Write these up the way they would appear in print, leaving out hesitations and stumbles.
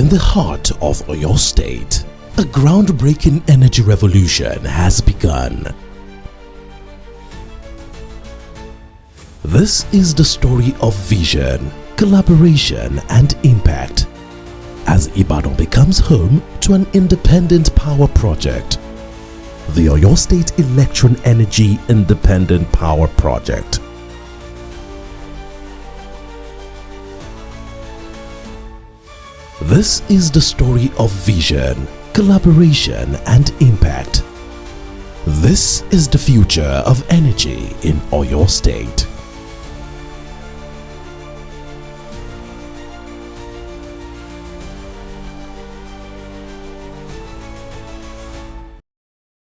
In the heart of Oyo State, a groundbreaking energy revolution has begun. This is the story of vision, collaboration and impact as Ibadan becomes home to an independent power project, the Oyo State Elektron Energy Independent Power Project. This is the story of vision, collaboration and impact. This is the future of energy in Oyo State.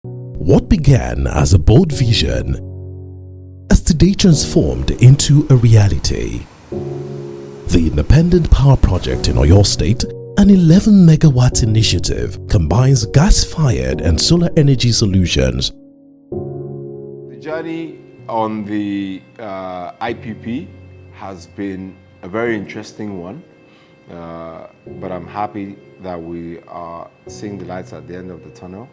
What began as a bold vision has today transformed into a reality. The Independent Power Project in Oyo State, an 11 megawatt initiative, combines gas-fired and solar energy solutions. The journey on the IPP has been a very interesting one, but I'm happy that we are seeing the lights at the end of the tunnel.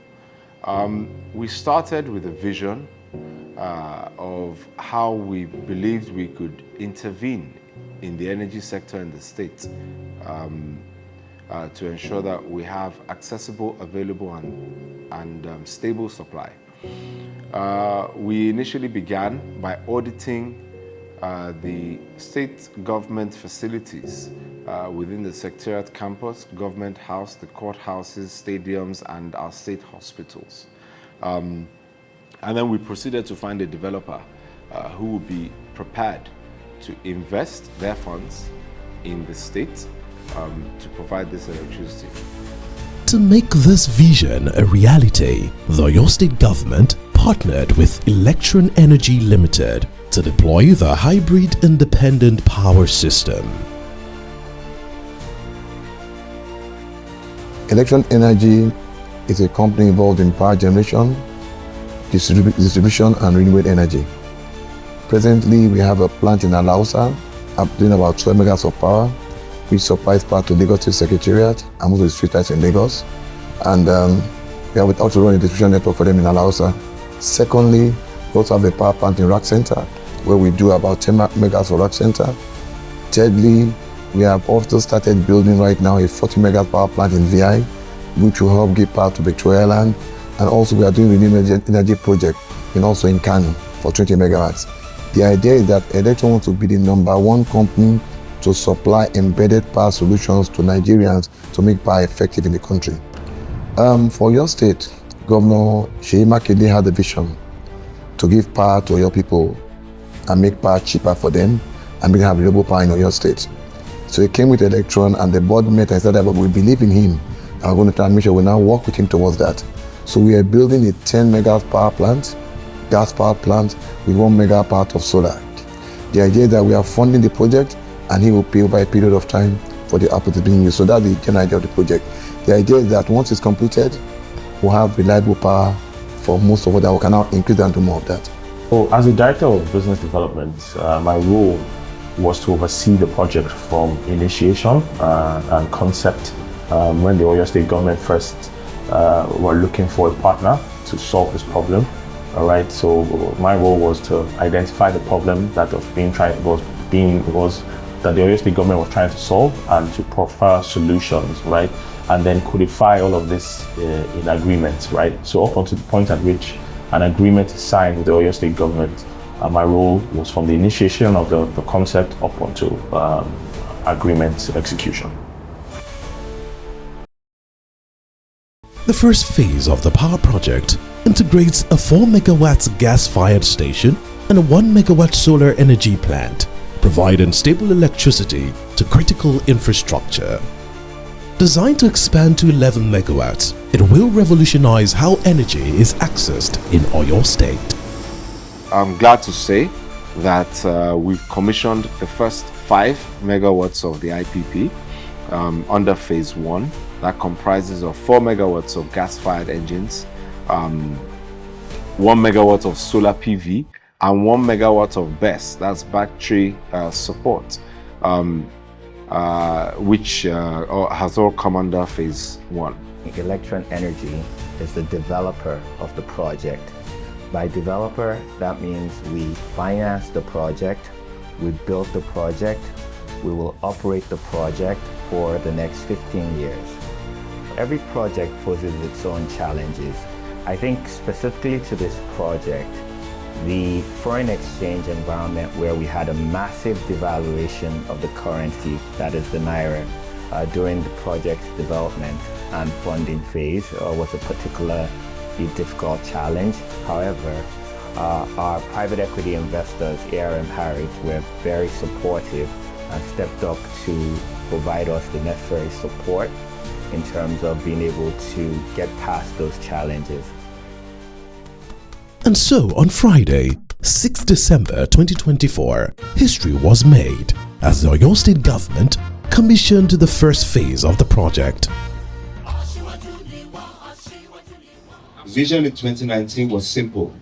We started with a vision of how we believed we could intervene in the energy sector in the state to ensure that we have accessible, available and stable supply. We initially began by auditing the state government facilities within the Secretariat campus, Government House, the courthouses, stadiums, and our state hospitals. And then we proceeded to find a developer who would be prepared to invest their funds in the state to provide this electricity. To make this vision a reality, the Oyo State government partnered with Elektron Energy Limited to deploy the Hybrid Independent Power System. Elektron Energy is a company involved in power generation, distribution and renewable energy. Presently, we have a plant in Alausa, doing about 12 megawatts of power, which supplies power to Lagos State Secretariat and most of the street lights in Lagos. And we have also run a distribution network for them in Alausa. Secondly, we also have a power plant in Rack Center, where we do about 10 megawatts for Rack Center. Thirdly, we have also started building right now a 40 megawatt power plant in VI, which will help give power to Victoria Island. And also we are doing a renewable energy project also in Kano for 20 megawatts. The idea is that Elektron wants to be the #1 company to supply embedded power solutions to Nigerians to make power effective in the country. For your state, Governor Seyi Makinde had a vision to give power to your people and make power cheaper for them and make have renewable power in your state. So he came with Elektron and the board met and said that we believe in him and we're going to try and make sure we now work with him towards that. So we are building a 10 megawatt power plant, gas power plant with 1 megawatt power of solar. The idea is that we are funding the project and he will pay over a period of time for the output being used. So that's the general idea of the project. The idea is that once it's completed, we'll have reliable power for most of that. We can now increase and do more of that. Well, as a director of business development, my role was to oversee the project from initiation and concept when the Oyo State government first were looking for a partner to solve this problem. All right, so my role was to identify the problem that was that the Oyo State government was trying to solve and to profile solutions, right, and then codify all of this in agreements, right. So up until the point at which an agreement is signed with the Oyo State government, my role was from the initiation of the concept up until agreement execution. The first phase of the power project integrates a 4 megawatt gas-fired station and a 1 megawatt solar energy plant, providing stable electricity to critical infrastructure. Designed to expand to 11 megawatts, it will revolutionize how energy is accessed in Oyo State. I'm glad to say that we've commissioned the first 5 megawatts of the IPP under phase 1. That comprises of 4 megawatts of gas-fired engines, 1 megawatt of solar PV, and 1 megawatt of BESS, that's battery support. which has all come under phase 1. Elektron Energy is the developer of the project. By developer, that means we finance the project, we build the project, we will operate the project for the next 15 years. Every project poses its own challenges. I think specifically to this project, the foreign exchange environment where we had a massive devaluation of the currency, that is the Naira, during the project's development and funding phase was a particularly difficult challenge. However, our private equity investors, ARM Harris, were very supportive and stepped up to provide us the necessary support in terms of being able to get past those challenges. And so on Friday, 6 December 2024, history was made as the Oyo State government commissioned the first phase of the project. Vision in 2019 was simple.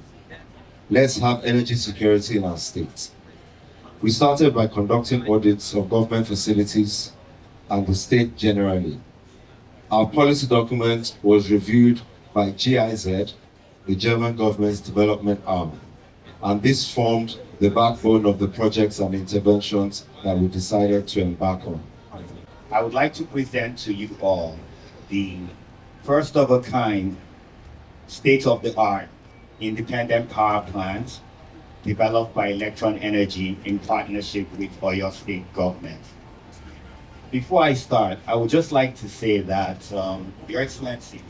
Let's have energy security in our state. We started by conducting audits of government facilities and the state generally. Our policy document was reviewed by GIZ, the German government's development arm, and this formed the backbone of the projects and interventions that we decided to embark on. I would like to present to you all the first of a kind, state-of-the-art independent power plant developed by Elektron Energy in partnership with Oyo State government. Before I start, I would just like to say that, Your Excellencies,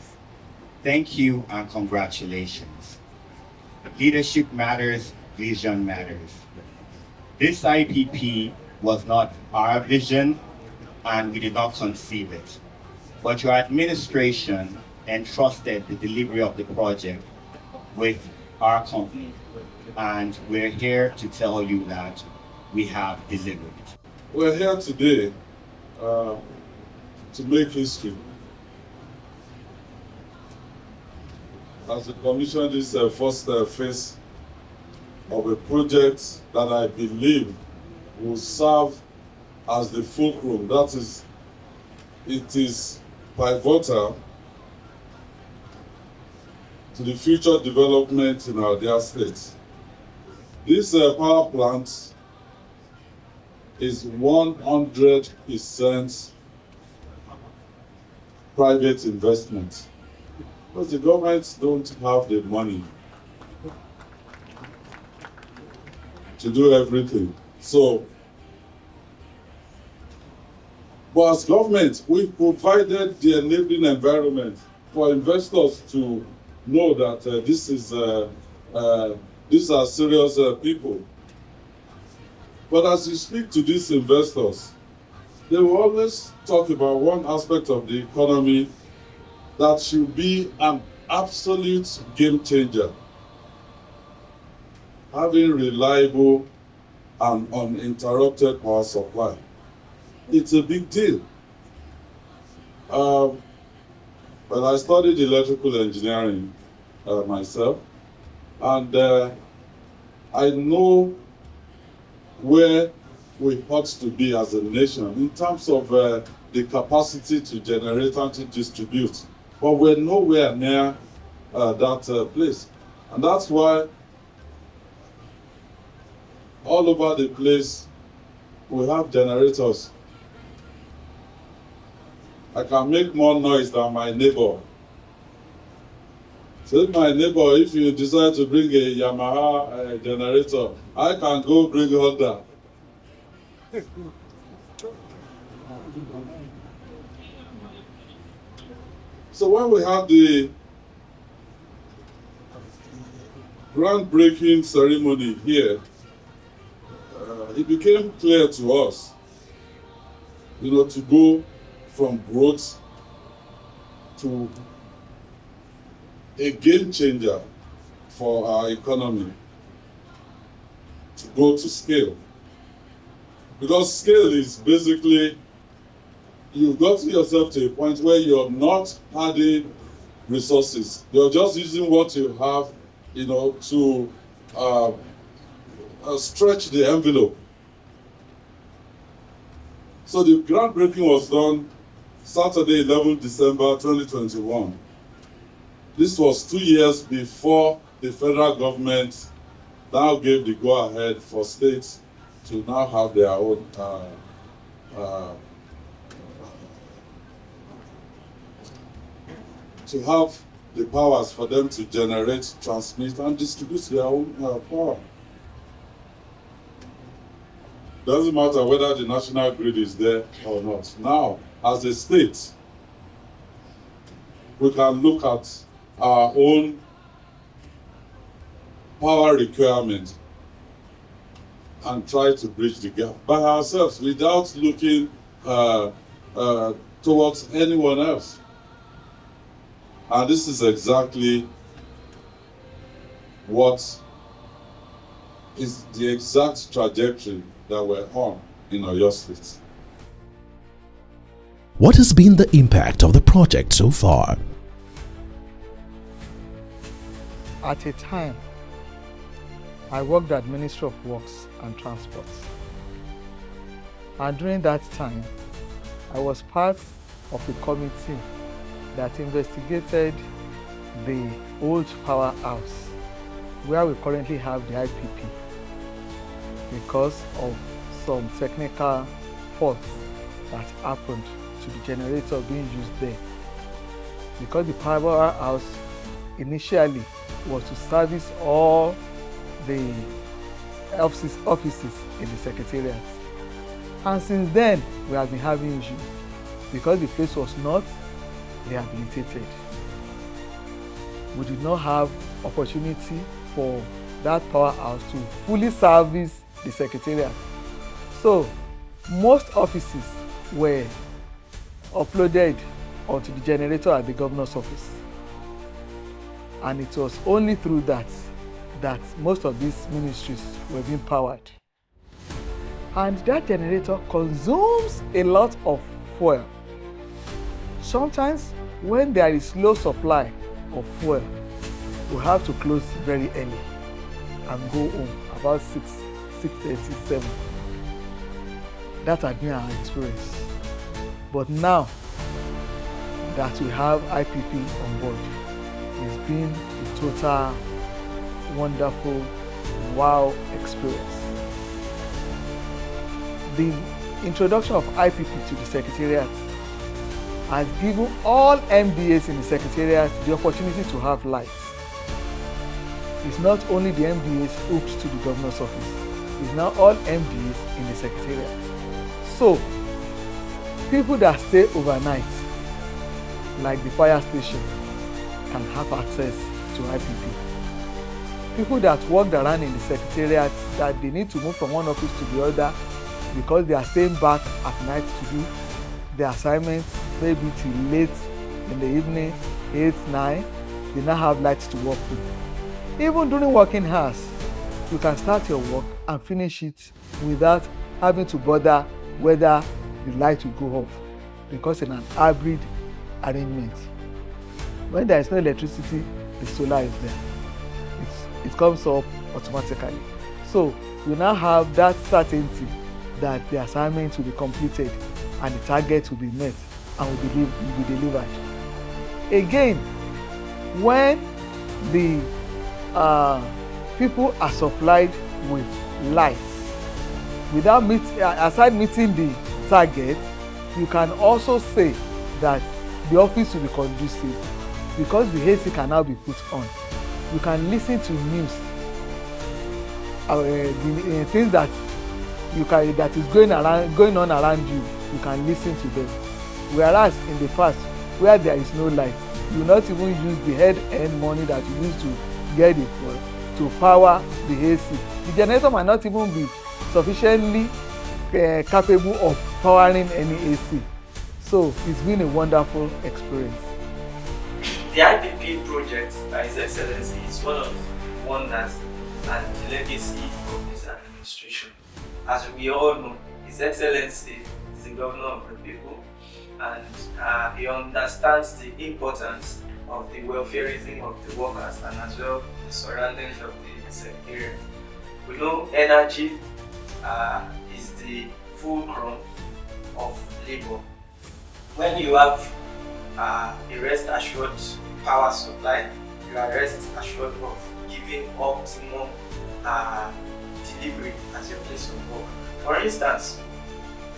thank you and congratulations. Leadership matters, vision matters. This IPP was not our vision and we did not conceive it, but your administration entrusted the delivery of the project with our company, and we're here to tell you that we have delivered. We're here today to make history. As we commission this first phase of a project that I believe will serve as the fulcrum, that is, it is pivotal to the future development in our dear state. This power plant is 100% private investment, because the government don't have the money to do everything. So, but as government, we provided the enabling environment for investors to know that these are serious people. But as you speak to these investors, they will always talk about one aspect of the economy that should be an absolute game changer. Having reliable and uninterrupted power supply. It's a big deal. Well, I studied electrical engineering myself, and I know where we ought to be as a nation in terms of the capacity to generate and to distribute. But we're nowhere near that place. And that's why all over the place we have generators. I can make more noise than my neighbor. So my neighbor, if you decide to bring a Yamaha generator, I can go bring Honda. So when we had the groundbreaking ceremony here, it became clear to us, to go from growth to a game changer for our economy, to go to scale. Because scale is basically, you've got yourself to a point where you're not adding resources. You're just using what you have, to stretch the envelope. So the groundbreaking was done Saturday, 11 December 2021. This was 2 years before the federal government now gave the go-ahead for states to now have their own to have the powers for them to generate, transmit, and distribute their own power. Doesn't matter whether the national grid is there or not. Now, as a state, we can look at our own power requirement and try to bridge the gap by ourselves without looking towards anyone else. And this is exactly what is the exact trajectory that we're on in Oyo State. What has been the impact of the project so far? At a time, I worked at Ministry of Works and Transport. And during that time, I was part of a committee that investigated the old powerhouse where we currently have the IPP because of some technical faults that happened to the generator being used there. Because the powerhouse initially was to service all the offices in the secretariat. And since then, we have been having issues because the place was not rehabilitated. We did not have opportunity for that powerhouse to fully service the secretariat. So most offices were uploaded onto the generator at the governor's office. And it was only through that most of these ministries were being powered. And that generator consumes a lot of fuel. Sometimes when there is low supply of fuel, we have to close very early and go home about 6:37. That had been our experience. But now that we have IPP on board, it's been a total wonderful wow experience. The introduction of IPP to the Secretariat has given all MDAs in the Secretariat the opportunity to have lights. It's not only the MDAs hooked to the governor's office, it's now all MDAs in the Secretariat. So, people that stay overnight, like the fire station, can have access to IPP. People that walked around in the Secretariat that they need to move from one office to the other because they are staying back at night to do their assignments, maybe till late in the evening, 8, 9, they now have lights to work with. Even during working hours, you can start your work and finish it without having to bother whether the light will go off, because in an hybrid arrangement, when there is no electricity, the solar is there. It comes up automatically. So we now have that certainty that the assignment will be completed and the target will be met and will be delivered. Again, when the people are supplied with lights, aside meeting the target, you can also say that the office will be conducive because the AC can now be put on. You can listen to news, the things that is going on around you. You can listen to them. Whereas in the past, where there is no light, you will not even use the head-end money that you use to get it to power the AC. The generator might not even be sufficiently capable of powering any AC. So it's been a wonderful experience. The IPP project, His Excellency, is one of wonders and the legacy of this administration. As we all know, His Excellency is the governor of the people, and he understands the importance of the welfareism of the workers and as well the surroundings of the secretariat. We know energy is the fulcrum of labor. When you have a rest assured power supply, you are rest assured of giving optimum delivery at your place of work. For instance,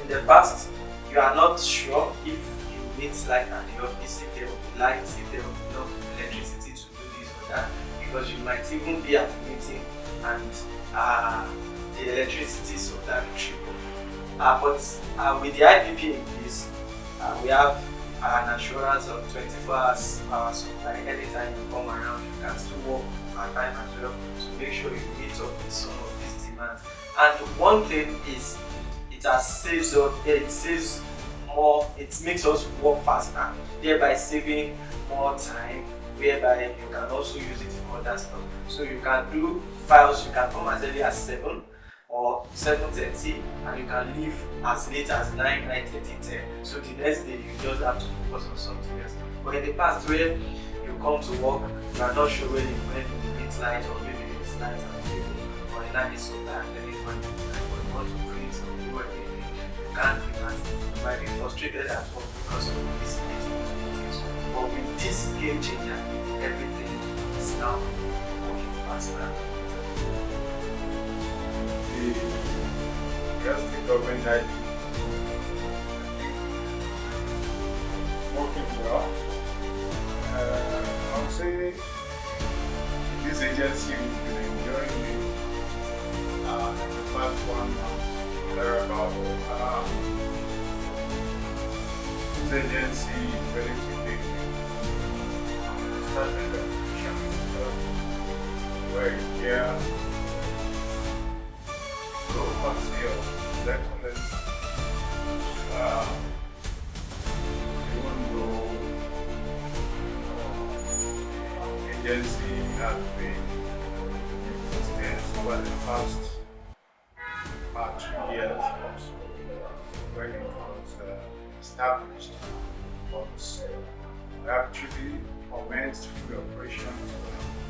in the past, you are not sure if you meet light at the office, if there will be lights, if there will be enough electricity to do this or that, because you might even be at a meeting and the electricity supply will triple. But with the IPP in place, we have an assurance of 24 hours power supply. Anytime you come around, you can still work part-time as well to make sure you meet up with some of these demands. And one thing is, it saves more, it makes us work faster, thereby saving more time, whereby you can also use it for other stuff. So you can do files, you can come as early as 7 or 7:30, and you can leave as late as 9, 9:30, 10. So the next day you just have to focus on something else. But in the past, where you come to work, you are not sure when you meet light, or maybe it's light and people, or a night is so bad, and then you want to create or do anything, you can't do that. You might be frustrated at work because of this little things. But with this game changer, everything is now working faster. Just the government I think working well. I would say this agency we've been enjoying it the past 1 month. Thereabout. This agency is relatively starting the operations where here. His Excellency, even though agency has been in existence over the past 2 years or so when it was established, but we actually commenced full operations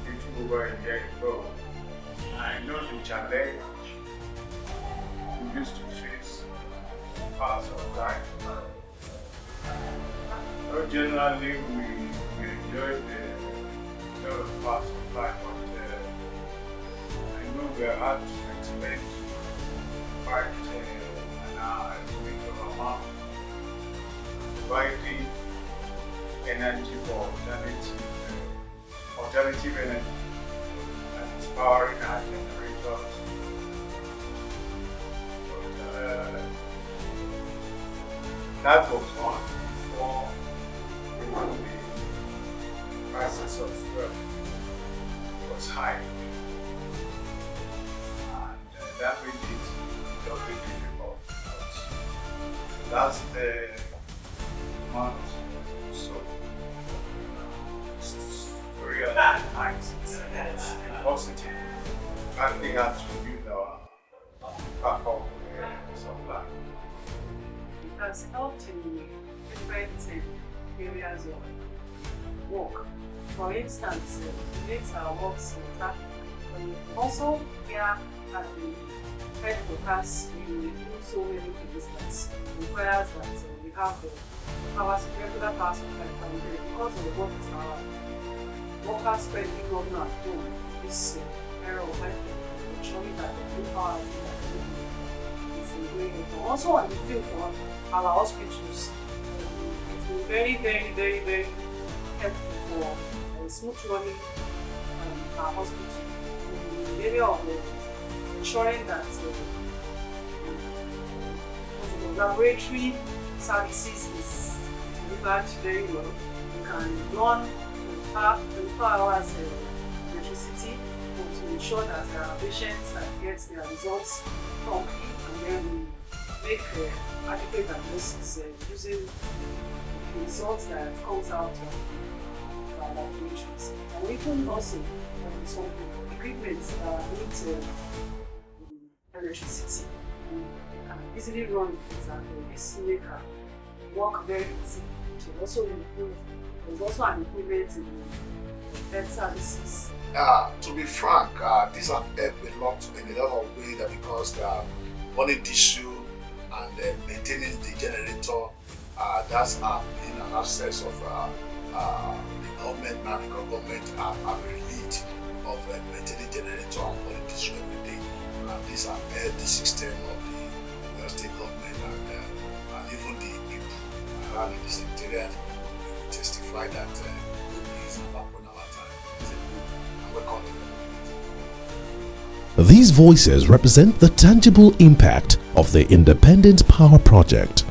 a little over a year ago. I know the challenge we used to face parts of time. But generally, we enjoyed the power supply, but I know we had to expect quite an bit of amount providing energy for alternative energy, and it's powering our generators. That was on before the prices of fuel was high, and that made it doubly difficult. But last month, so to realize it's positive. I think that's reviewed our backup supply. It has helped in different areas of work. For instance, it makes our work smoother. Also, here at the headquarters, we do so many things that requires that we have the regular power supply because of the work our workers spending governor at home. This era of ensuring that the full power is going on. Also on the field for our hospitals, it's been very, very, very, very helpful for smooth running our hospital. In the area of ensuring that the laboratory services is delivered very well. We can run 24 hours electricity to ensure that our patients get their results promptly, and then we make adequate diagnosis using the results that comes out of our laboratories. And we can also some equipment that needs electricity. We can easily run it, and this maker work very easy to also improve. There's also an improvement in health services. To be frank, this has helped a lot in a lot of ways, that because the money issue and maintaining the generator. That's been an access of the government, now the government have relieved of maintaining generator and running this every day. And these are the system of the state government and even the people around in the secretariat will testify that good news about our time is a good and welcome development. These voices represent the tangible impact of the Independent Power Project.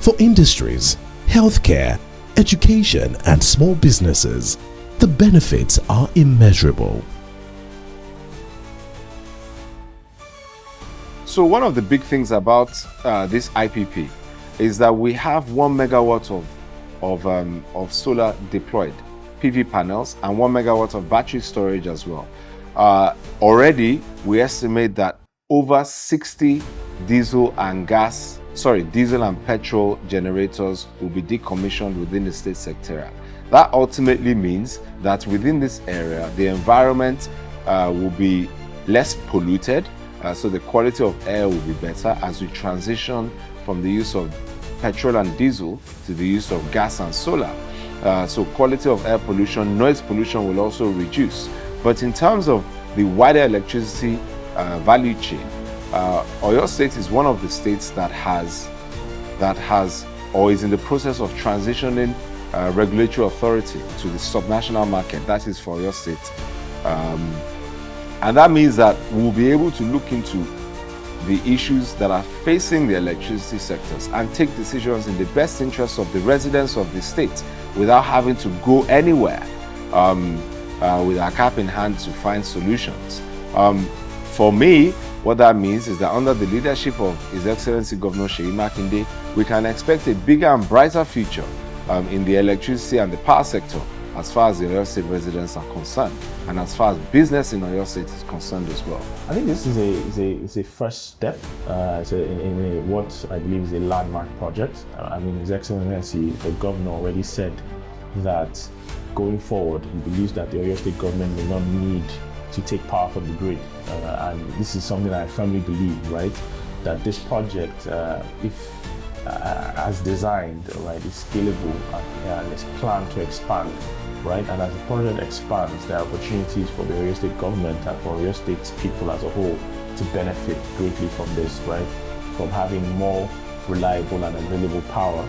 For industries, healthcare, education, and small businesses, the benefits are immeasurable. So one of the big things about this IPP is that we have 1 megawatt of solar deployed, PV panels, and 1 megawatt of battery storage as well. Already, we estimate that over 60 diesel and petrol generators will be decommissioned within the state secretariat. That ultimately means that within this area, the environment will be less polluted, so the quality of air will be better as we transition from the use of petrol and diesel to the use of gas and solar. So quality of air pollution, noise pollution will also reduce. But in terms of the wider electricity value chain, Oyo State is one of the states that has or is in the process of transitioning regulatory authority to the subnational market. That is for Oyo State. And that means that we'll be able to look into the issues that are facing the electricity sectors and take decisions in the best interest of the residents of the state without having to go anywhere with our cap in hand to find solutions. For me, what that means is that under the leadership of His Excellency Governor Seyi Makinde, we can expect a bigger and brighter future in the electricity and the power sector as far as the Oyo State residents are concerned, and as far as business in Oyo State is concerned as well. I think this is a first step in what I believe is a landmark project. I mean, His Excellency, the governor, already said that going forward, he believes that the Oyo State government may not need to take power from the grid. And this is something I firmly believe, right? That this project, if as designed, right, is scalable and is planned to expand, right? And as the project expands, there are opportunities for the Oyo State government and for Oyo State's people as a whole to benefit greatly from this, right? From having more reliable and available power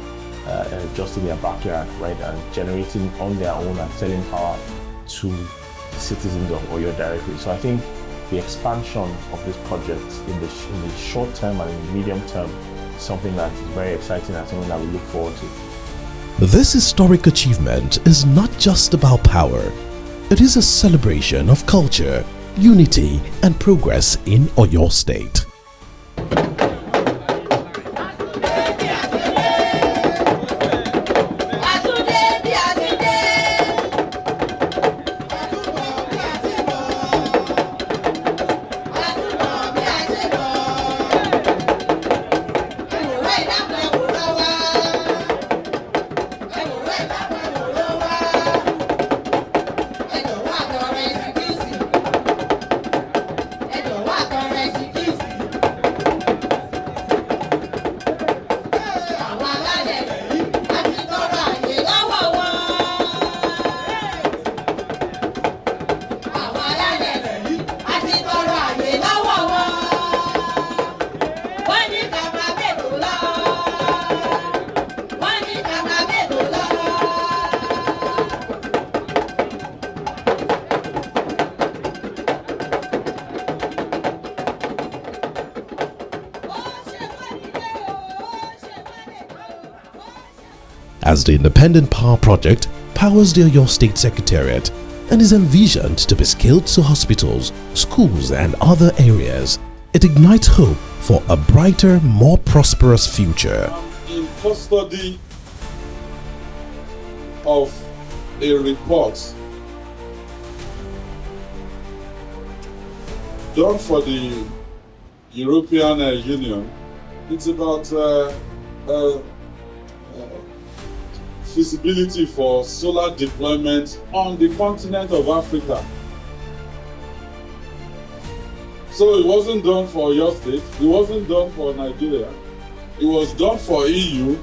just in their backyard, right? And generating on their own and selling power to citizens of Oyo directly. So I think the expansion of this project in the short term and in the medium term is something that is very exciting and something that we look forward to. This historic achievement is not just about power. It is a celebration of culture, unity, and progress in Oyo State. As the Independent Power Project powers the Oyo State Secretariat and is envisioned to be scaled to hospitals, schools, and other areas, it ignites hope for a brighter, more prosperous future. In custody of a report done for the European Union. It's about feasibility for solar deployment on the continent of Africa. So it wasn't done for your state, it wasn't done for Nigeria, It was done for EU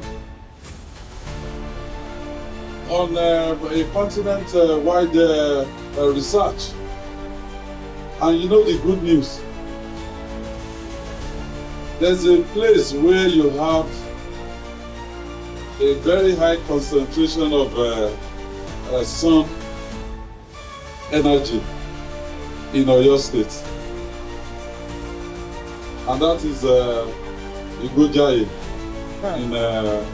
on a continent-wide research. And you know the good news. There's a place where you have a very high concentration of sun energy in Oyo State. And that is Igojaye in the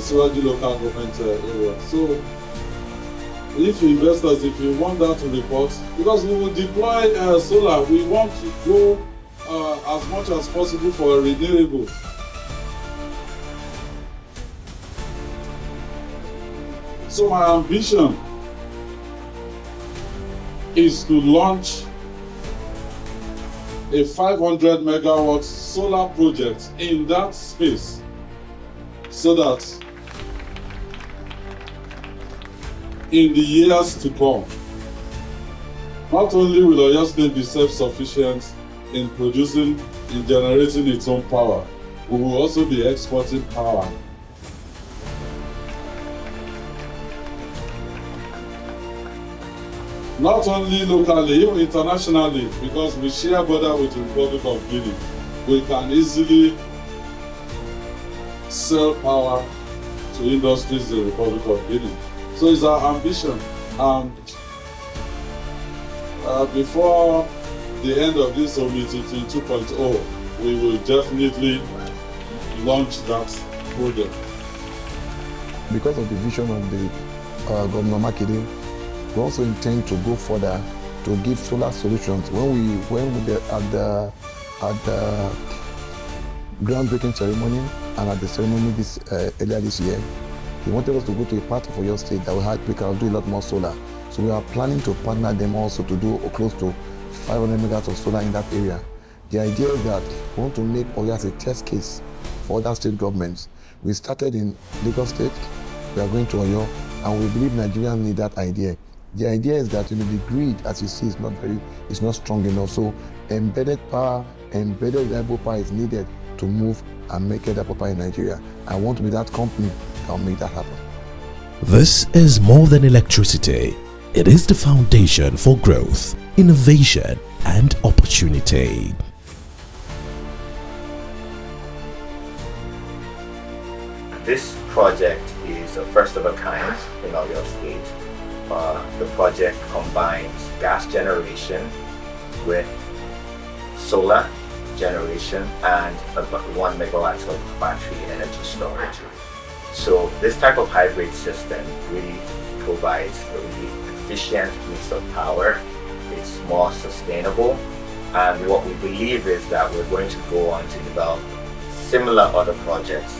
Seyi local government area. So if investors, if you want that to report, because we will deploy solar, we want to go as much as possible for renewable. So my ambition is to launch a 500 megawatt solar project in that space so that in the years to come, not only will Oyo State be self-sufficient in producing, in generating its own power, we will also be exporting power. Not only locally, even internationally, because we share border with the Republic of Guinea, we can easily sell power to industries in the Republic of Guinea. So it's our ambition, and before the end of this meeting 2.0, we will definitely launch that project. Because of the vision of the Governor Makinde, we also intend to go further to give solar solutions. When we at the groundbreaking ceremony and at the ceremony earlier this year, he wanted us to go to a part of Oyo State that we can do a lot more solar. So we are planning to partner them also to do close to 500 megawatts of solar in that area. The idea is that we want to make Oyo as a test case for other state governments. We started in Lagos State, we are going to Oyo, and we believe Nigerians need that idea. The idea is that the grid, as you see, is not strong enough. So embedded power, embedded reliable power is needed to move and make it power in Nigeria. I want to be that company that will make that happen. This is more than electricity. It is the foundation for growth, innovation, and opportunity. This project is a first of a kind in Oyo State. The project combines gas generation with solar generation and about 1 megawatt of battery energy storage. So this type of hybrid system really provides a really efficient mix of power. It's more sustainable, and what we believe is that we're going to go on to develop similar other projects,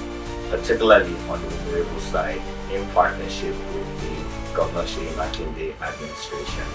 particularly on the renewable side, in partnership with the Governor Seyi Makinde administration.